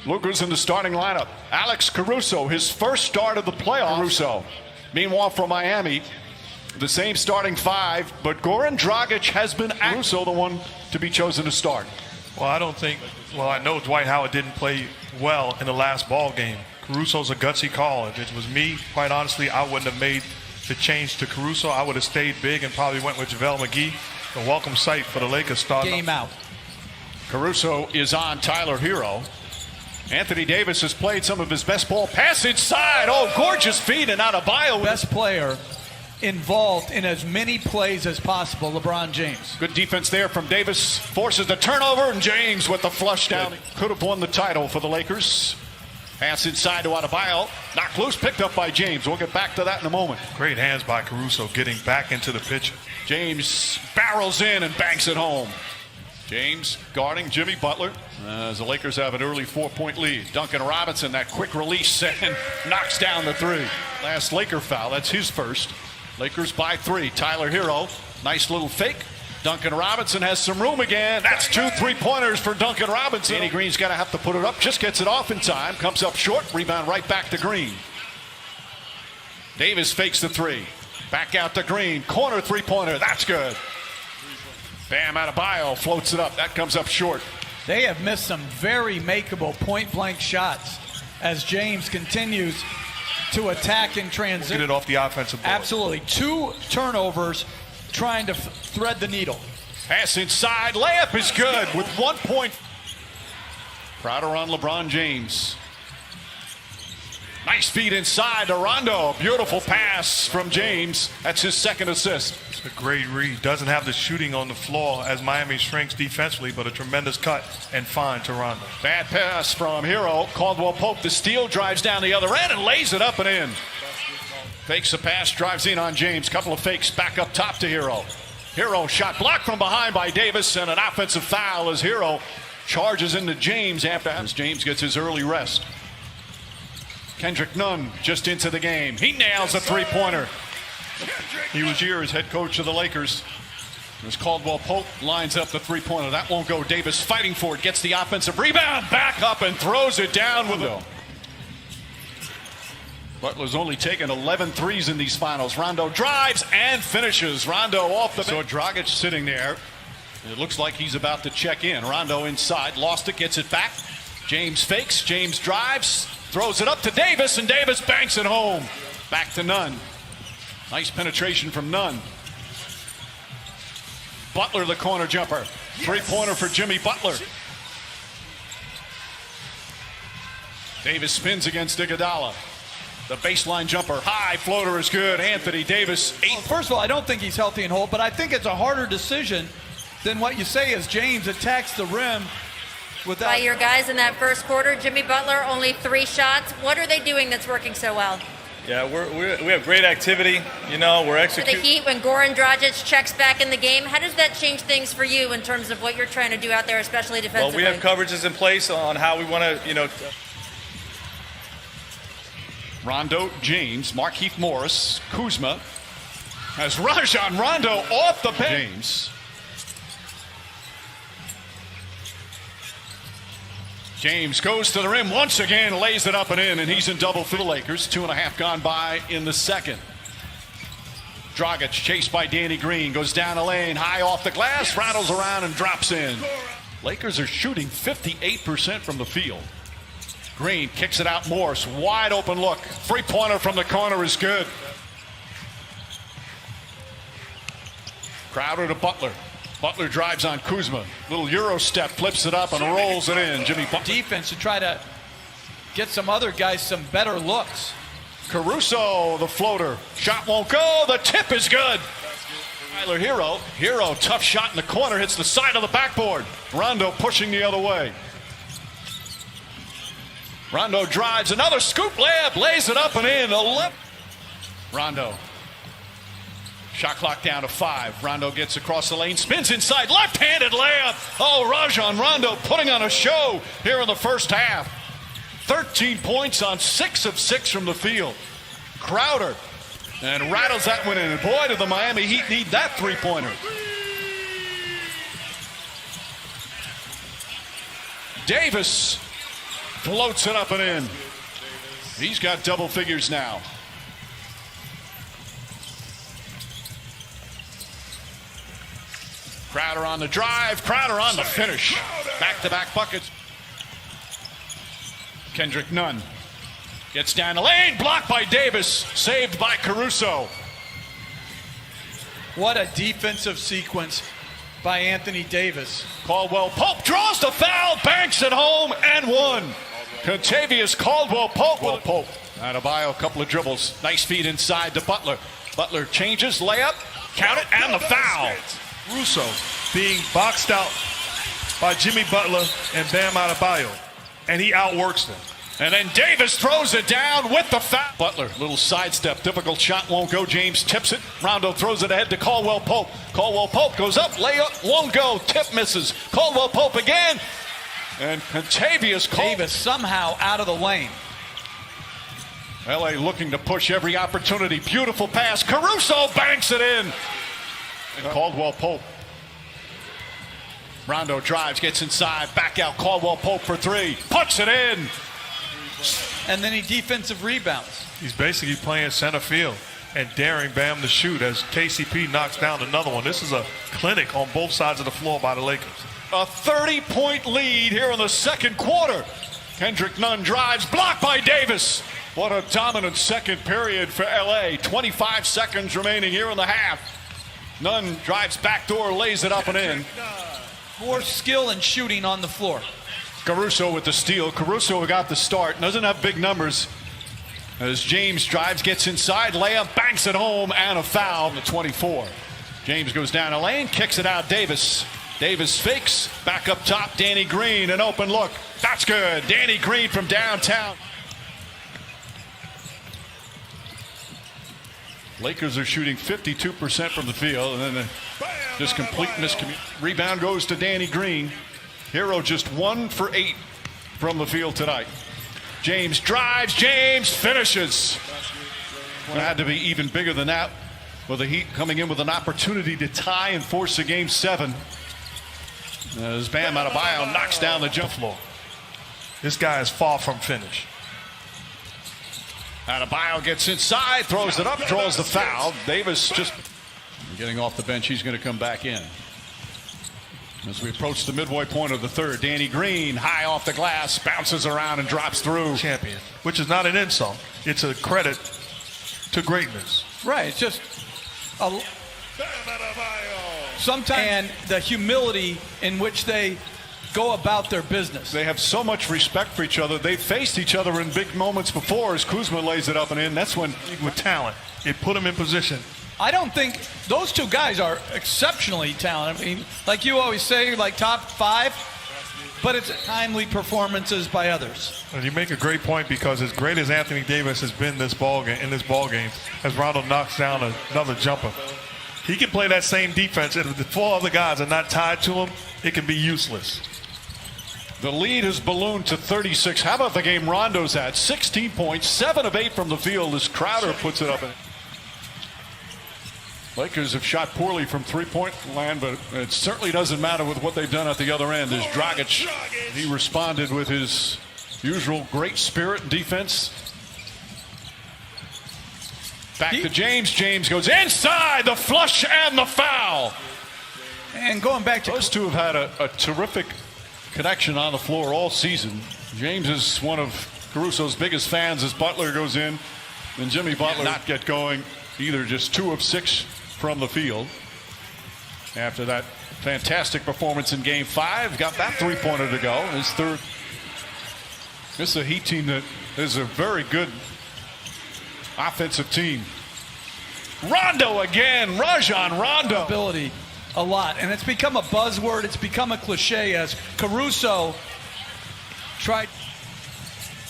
Luka's in the starting lineup. Alex Caruso, his first start of the playoffs. Caruso. Meanwhile, for Miami, the same starting five, but Goran Dragic has been Caruso, the one to be chosen to start. Well, I know Dwight Howard didn't play well in the last ball game. Caruso's a gutsy call. If it was me, quite honestly, I wouldn't have made the change to Caruso. I would have stayed big and probably went with JaVale McGee. A welcome sight for the Lakers starting. Game out. Caruso is on Tyler Hero. Anthony Davis has played some of his best ball. Pass inside. Oh, gorgeous feed and Adebayo. Best player involved in as many plays as possible, LeBron James. Good defense there from Davis. Forces the turnover, and James with the flush down. Could have won the title for the Lakers. Pass inside to Adebayo. Knocked loose, picked up by James. We'll get back to that in a moment. Great hands by Caruso getting back into the picture. James barrels in and banks it home. James guarding Jimmy Butler as the Lakers have an early 4-point lead. Duncan Robinson, that quick release, and knocks down the three. Last Laker foul, that's his first. Lakers by 3. Tyler Hero, nice little fake. Duncan Robinson has some room again. That's 2 3-pointers for Duncan Robinson. Danny Green's going to have to put it up. Just gets it off in time. Comes up short. Rebound right back to Green. Davis fakes the 3. Back out to Green. Corner 3-pointer. That's good. Bam Adebayo floats it up. That comes up short. They have missed some very makeable point-blank shots as James continues to attack in transition. Get it off the offensive board. Absolutely. 2 turnovers trying to thread the needle. Pass inside. Layup is good with 1 point. Crowder on LeBron James. Nice feed inside to Rondo. Beautiful pass from James. That's his second assist. It's a great read. Doesn't have the shooting on the floor as Miami shrinks defensively, but a tremendous cut and find to Rondo. Bad pass from Hero. Caldwell Pope, the steal, drives down the other end and lays it up and in. Fakes the pass, drives in on James. Couple of fakes back up top to Hero. Hero shot blocked from behind by Davis, and an offensive foul as Hero charges into James after James gets his early rest. Kendrick Nunn just into the game. He nails a 3-pointer. He was here as head coach of the Lakers. As Caldwell Pope lines up the 3-pointer. That won't go. Davis fighting for it. Gets the offensive rebound. Back up and throws it down with it. Butler's only taken 11 threes in these finals. Rondo drives and finishes. Rondo off the bench. So Dragic sitting there. It looks like he's about to check in. Rondo inside. Lost it. Gets it back. James fakes. James drives. Throws it up to Davis, and Davis banks it home. Back to Nunn. Nice penetration from Nunn. Butler, the corner jumper. 3-pointer for Jimmy Butler. Davis spins against Iguodala. The baseline jumper. High floater is good. Anthony Davis, 8. First of all, I don't think he's healthy and whole, but I think it's a harder decision than what you say as James attacks the rim. By your guys in that first quarter, Jimmy Butler, only 3 shots. What are they doing that's working so well? Yeah, we have great activity. You know, we're For executing. the Heat, when Goran Dragic checks back in the game, how does that change things for you in terms of what you're trying to do out there, especially Well, defensively? we have coverages in place on how we want to, Rondo, James, Markieff Morris, Kuzma. As Rajon Rondo off the bench. James. James goes to the rim once again, lays it up and in, and he's in double for the Lakers. 2.5 gone by in the second. Dragic chased by Danny Green, goes down the lane, high off the glass, rattles around and drops in. Lakers are shooting 58% from the field. Green kicks it out, Morris, wide open look. 3-pointer from the corner is good. Crowder to Butler. Butler drives on Kuzma. Little Euro step, flips it up and rolls it in. Jimmy Butler. Defense to try to get some other guys some better looks. Caruso, the floater. Shot won't go. The tip is good. Tyler Hero. Hero, tough shot in the corner, hits the side of the backboard. Rondo pushing the other way. Rondo drives, another scoop layup, lays it up and in. 11. Rondo. Shot clock down to 5. Rondo gets across the lane, spins inside, left-handed layup. Oh, Rajon Rondo putting on a show here in the first half. 13 points on 6 of 6 from the field. Crowder, and rattles that one in. And boy, did the Miami Heat need that 3-pointer. Davis floats it up and in. He's got double figures now. Crowder on the drive, Crowder on the finish. Back-to-back buckets. Kendrick Nunn gets down the lane, blocked by Davis, saved by Caruso. What a defensive sequence by Anthony Davis. Caldwell Pope draws the foul, banks it home, and one. Contavious Caldwell Pope. Adebayo, a couple of dribbles. Nice feed inside to Butler. Butler changes, layup, count it, and the foul. Russo being boxed out by Jimmy Butler and Bam Adebayo, and he outworks them. And then Davis throws it down with the foul. Butler, little sidestep, difficult shot, won't go. James tips it. Rondo throws it ahead to Caldwell Pope. Caldwell Pope goes up, layup, won't go. Tip misses. Caldwell Pope again. And Contavious Davis somehow out of the lane. LA looking to push every opportunity. Beautiful pass. Caruso banks it in. And Caldwell Pope. Rondo drives, gets inside, back out. Caldwell Pope for three. Puts it in. And then he defensive rebounds. He's basically playing center field and daring Bam to shoot as KCP knocks down another one. This is a clinic on both sides of the floor by the Lakers. A 30-point lead here in the second quarter. Kendrick Nunn drives, blocked by Davis. What a dominant second period for LA. 25 seconds remaining here in the half. Nunn drives backdoor, lays it up and in. More skill and shooting on the floor. Caruso with the steal. Caruso got the start. Doesn't have big numbers. As James drives, gets inside, layup, banks it home, and a foul. The 24. James goes down a lane, kicks it out. Davis. Davis fakes. Back up top. Danny Green, an open look. That's good. Danny Green from downtown. Lakers are shooting 52% from the field, and then just complete miscommunication. Rebound goes to Danny Green. Hero just 1 for 8 from the field tonight. James drives, James finishes. It had to be even bigger than that, with the Heat coming in with an opportunity to tie and force a game 7. As Bam Adebayo knocks down the jump floor. This guy is far from finished. Adebayo gets inside, throws it up, draws the foul. Davis just getting off the bench. He's going to come back in. As we approach the midway point of the third, Danny Green, high off the glass, bounces around and drops through. Champion, which is not an insult. It's a credit to greatness. Right, it's just sometimes, and the humility in which they go about their business. They have so much respect for each other. They've faced each other in big moments before as Kuzma lays it up and in. That's when, with talent, it put him in position. I don't think those two guys are exceptionally talented. I mean, like you always say, like top 5, but it's timely performances by others. And you make a great point, because as great as Anthony Davis has been in this ball game, as Rondo knocks down another jumper, he can play that same defense. If the 4 other guys are not tied to him, it can be useless. The lead has ballooned to 36. How about the game Rondo's at? 16 points, 7 of 8 from the field as Crowder puts it up. Lakers have shot poorly from three-point land, but it certainly doesn't matter with what they've done at the other end. As Dragic, he responded with his usual great spirit and defense. Back to James. James goes inside, the flush and the foul. And going back to those two have had a terrific connection on the floor all season. James is one of Caruso's biggest fans as Butler goes in. And Jimmy Butler not get going either, just 2 of 6 from the field. After that fantastic performance in game 5, got that 3-pointer to go. His third. This is a Heat team that is a very good offensive team. Rondo again, Rajon Rondo. Ability a lot, and it's become a buzzword. It's become a cliche as Caruso tried.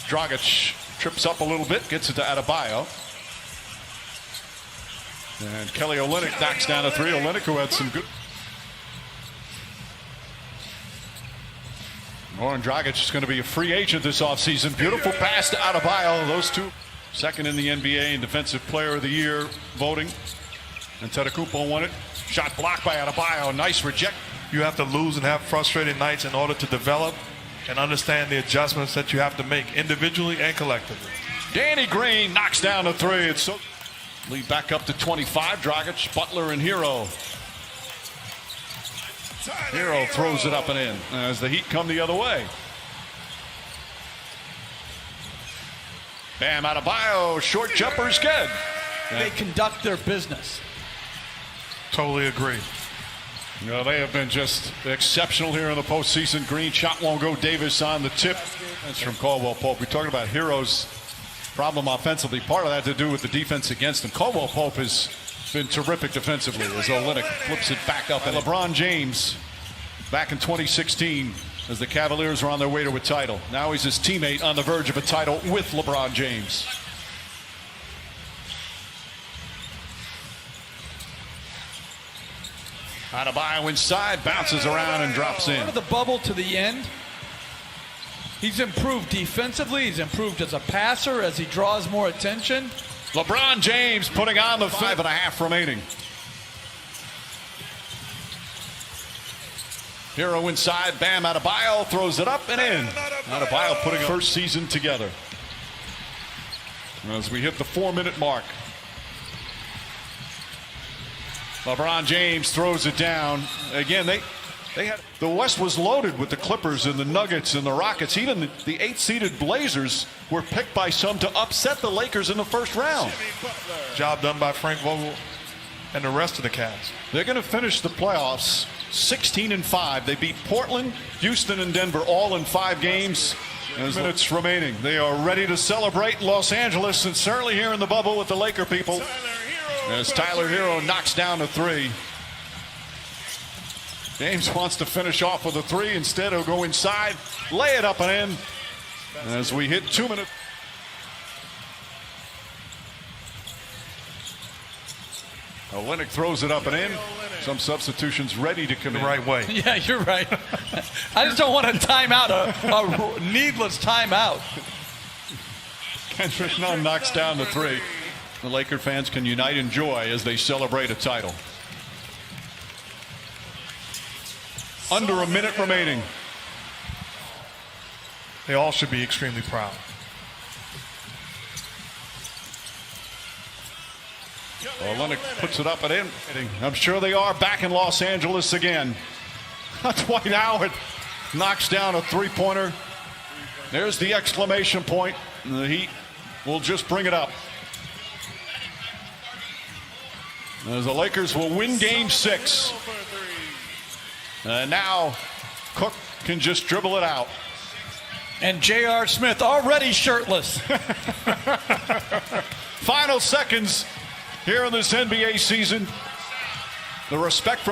Dragic trips up a little bit, gets it to Adebayo. And Kelly Olynyk knocks down a 3. Olynyk, who had some good. Goran Dragic is going to be a free agent this offseason. Beautiful pass to Adebayo. Those two, second in the NBA in Defensive Player of the Year voting. And Antetokounmpo won it. Shot blocked by Adebayo. Nice reject. You have to lose and have frustrated nights in order to develop. and understand the adjustments that you have to make individually and collectively. Danny Green knocks down the three. It's so lead back up to 25. Dragic, Butler, and Hero. Hero throws it up and in as the Heat come the other way. Bam Adebayo, short jumper's good. They conduct their business. Totally agree. You know, they have been just exceptional here in the postseason. Green shot won't go. Davis on the tip. That's from Caldwell Pope. We talked about Hero's problem offensively. Part of that to do with the defense against him. Caldwell Pope has been terrific defensively as Olynyk flips it back up. And LeBron James back in 2016 as the Cavaliers are on their way to a title. Now he's his teammate on the verge of a title with LeBron James. Adebayo inside, bounces around and drops in. Out of the bubble to the end, he's improved defensively. He's improved as a passer as he draws more attention. LeBron James putting on the 5.5 remaining. Hero inside, Bam Adebayo throws it up and in. Adebayo putting first season together. As we hit the 4-minute mark. LeBron James throws it down. Again, they had the West was loaded with the Clippers and the Nuggets and the Rockets. Even the 8-seeded Blazers were picked by some to upset the Lakers in the first round. Job done by Frank Vogel and the rest of the Cavs. They're going to finish the playoffs 16-5. They beat Portland, Houston, and Denver all in 5 games. There's minutes remaining. They are ready to celebrate in Los Angeles and certainly here in the bubble with the Laker people. As Tyler Hero knocks down a 3. James wants to finish off with a 3. Instead, he'll go inside, lay it up and in. As we hit 2 minutes. Olynyk throws it up and in. Some substitutions ready to come in. The right way. Yeah, you're right. I just don't want a timeout, a needless timeout. Kendrick Nunn knocks down the 3. The Laker fans can unite in joy as they celebrate a title. Under a minute remaining. They all should be extremely proud. Olynyk puts it up and in. I'm sure they are back in Los Angeles again. Dwight Howard knocks down a 3-pointer. There's the exclamation point. And the Heat will just bring it up. As the Lakers will win Game 6. And now Cook can just dribble it out. And J.R. Smith already shirtless. Final seconds here in this NBA season. The respect for